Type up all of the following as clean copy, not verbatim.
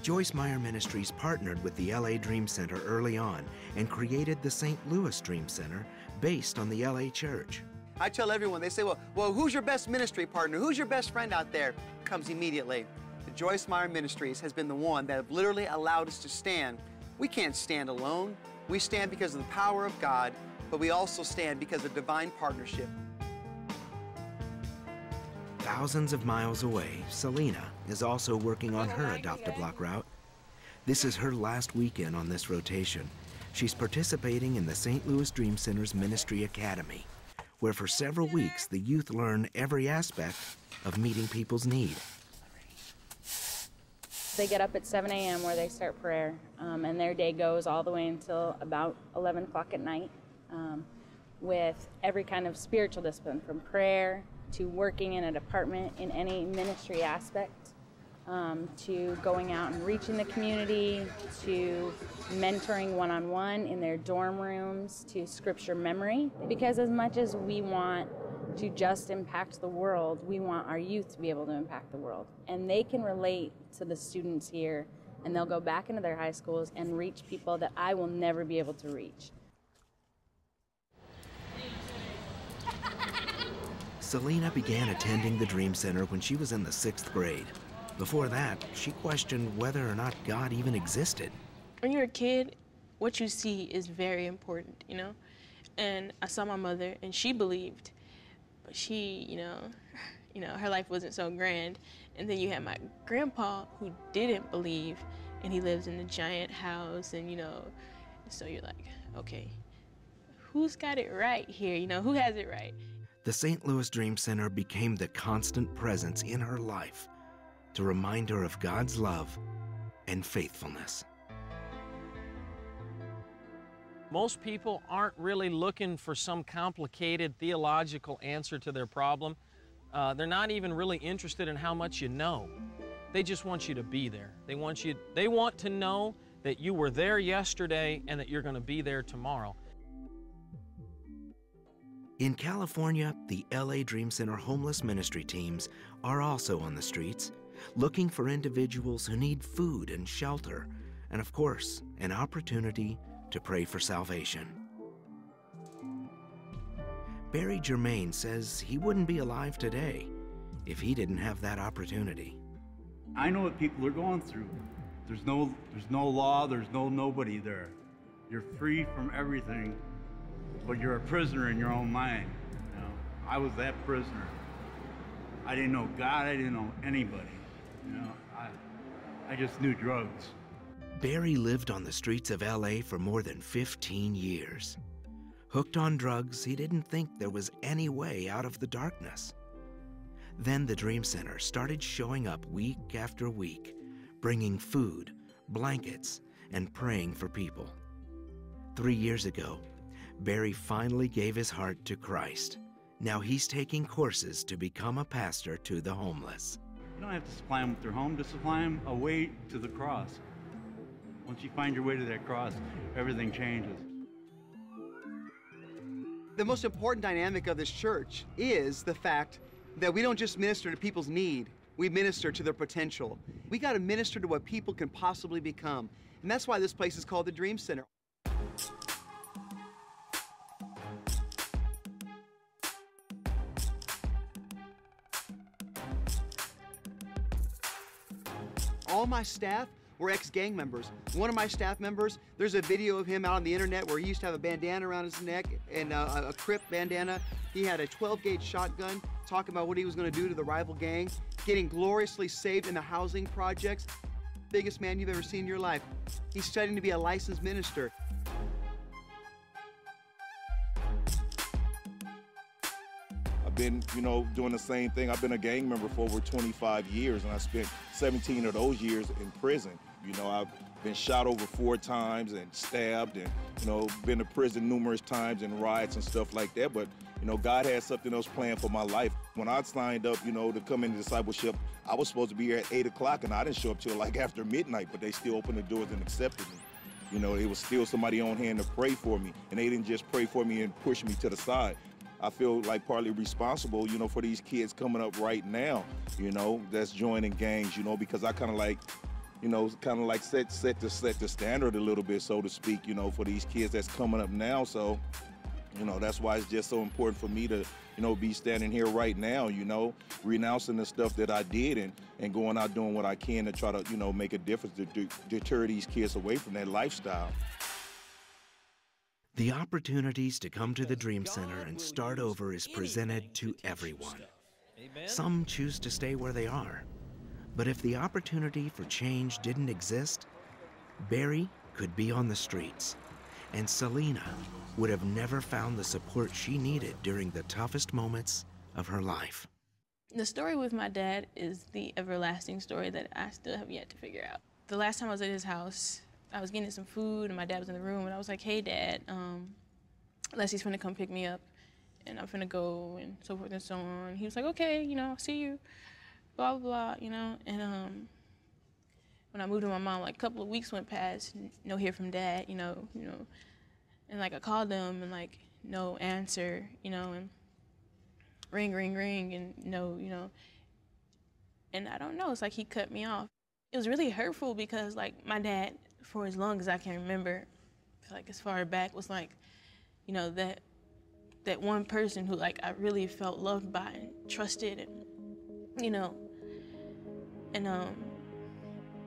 Joyce Meyer Ministries partnered with the LA Dream Center early on and created the St. Louis Dream Center based on the LA Church. I tell everyone, they say, well, who's your best ministry partner? Who's your best friend out there? Comes immediately. The Joyce Meyer Ministries has been the one that have literally allowed us to stand. We can't stand alone. We stand because of the power of God, but we also stand because of divine partnership. Thousands of miles away, Selena is also working on her Adopt-A-Block route. This is her last weekend on this rotation. She's participating in the St. Louis Dream Center's Ministry Academy, where for several weeks the youth learn every aspect of meeting people's need. They get up at 7 a.m. where they start prayer, and their day goes all the way until about 11 o'clock at night with every kind of spiritual discipline, from prayer to working in a department in any ministry aspect, to going out and reaching the community, to mentoring one-on-one in their dorm rooms, to scripture memory. Because as much as we want to just impact the world, we want our youth to be able to impact the world. And they can relate to the students here, and they'll go back into their high schools and reach people that I will never be able to reach. Selena began attending the Dream Center when she was in the 6th grade. Before that, she questioned whether or not God even existed. When you're a kid, what you see is very important, you know? And I saw my mother, and she believed, but she, you know, her life wasn't so grand. And then you had my grandpa who didn't believe, and he lives in a giant house, and, you know, so you're like, okay, who's got it right here? You know, who has it right? The St. Louis Dream Center became the constant presence in her life to remind her of God's love and faithfulness. Most people aren't really looking for some complicated theological answer to their problem. They're not even really interested in how much you know. They just want you to be there. They want to know that you were there yesterday and that you're going to be there tomorrow. In California, the LA Dream Center homeless ministry teams are also on the streets, looking for individuals who need food and shelter, and of course, an opportunity to pray for salvation. Barry Germain says he wouldn't be alive today if he didn't have that opportunity. I know what people are going through. There's no law, there's no nobody there. You're free from everything, but you're a prisoner in your own mind. You know, I was that prisoner. I didn't know God, I didn't know anybody. You know, I just knew drugs. Barry lived on the streets of LA for more than 15 years. Hooked on drugs, he didn't think there was any way out of the darkness. Then the Dream Center started showing up week after week, bringing food, blankets, and praying for people. 3 years ago, Barry finally gave his heart to Christ. Now he's taking courses to become a pastor to the homeless. You don't have to supply them with their home, just supply them a way to the cross. Once you find your way to that cross, everything changes. The most important dynamic of this church is the fact that we don't just minister to people's need, we minister to their potential. We got to minister to what people can possibly become. And that's why this place is called the Dream Center. All my staff were ex-gang members. One of my staff members, there's a video of him out on the internet where he used to have a bandana around his neck and a Crip bandana. He had a 12-gauge shotgun, talking about what he was going to do to the rival gang, getting gloriously saved in the housing projects. Biggest man you've ever seen in your life. He's studying to be a licensed minister. I've been, doing the same thing. I've been a gang member for over 25 years, and I spent 17 of those years in prison. I've been shot over 4 times and stabbed and, been to prison numerous times in riots and stuff like that. But, God had something else planned for my life. When I signed up, to come into discipleship, I was supposed to be here at 8 o'clock, and I didn't show up till like after midnight, but they still opened the doors and accepted me. It was still somebody on hand to pray for me, and they didn't just pray for me and push me to the side. I feel like partly responsible, for these kids coming up right now, that's joining gangs, because I kind of like you know, kind of like set the standard a little bit, so to speak, you know, for these kids that's coming up now. So, you know, that's why it's just so important for me to, you know, be standing here right now, you know, renouncing the stuff that I did and going out doing what I can to try to, you know, make a difference to deter these kids away from that lifestyle. The opportunities to come to the Dream Center and start over is presented to everyone. Some choose to stay where they are. But if the opportunity for change didn't exist, Barry could be on the streets, and Selena would have never found the support she needed during the toughest moments of her life. The story with my dad is the everlasting story that I still have yet to figure out. The last time I was at his house, I was getting some food, and my dad was in the room, and I was like, hey, Dad, Leslie's finna come pick me up, and I'm finna go, and so forth and so on. He was like, okay, you know, I'll see you, blah, blah, blah, you know. And when I moved to my mom, like, a couple of weeks went past, no hear from Dad, you know, and, like, I called them, and, like, no answer, you know, and ring, ring, ring, and no, you know. And I don't know, it's like he cut me off. It was really hurtful because, like, my dad, for as long as I can remember, like as far back, was like, you know, that one person who, like, I really felt loved by and trusted, and, you know, and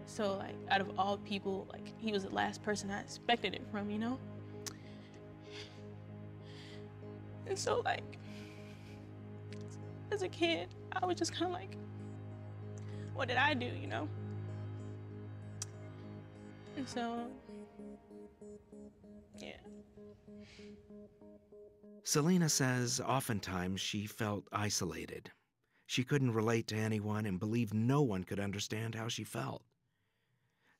so, like, out of all people, like, he was the last person I expected it from, you know. And so, like, as a kid, I was just kind of like, what did I do, you know? And so, yeah. Selena says oftentimes she felt isolated. She couldn't relate to anyone and believed no one could understand how she felt.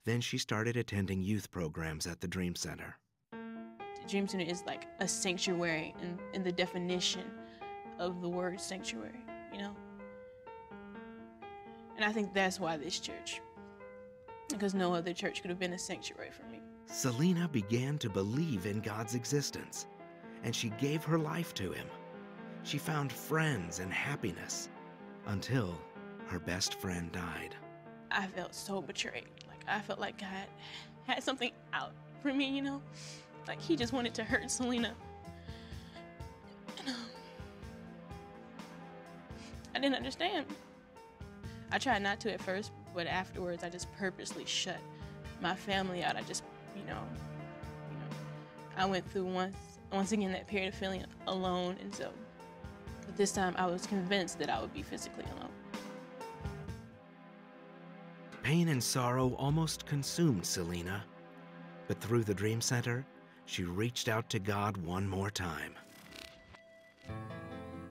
Then she started attending youth programs at the Dream Center. The Dream Center is like a sanctuary in the definition of the word sanctuary, you know? And I think that's why this church, because no other church could have been a sanctuary for me. Selena began to believe in God's existence, and she gave her life to Him. She found friends and happiness until her best friend died. I felt so betrayed. Like, I felt like God had something out for me, you know? Like, He just wanted to hurt Selena. And, I didn't understand. I tried not to at first, but afterwards I just purposely shut my family out. I just, you know, I went through once again that period of feeling alone, and so but this time I was convinced that I would be physically alone. Pain and sorrow almost consumed Selena, but through the Dream Center, she reached out to God one more time.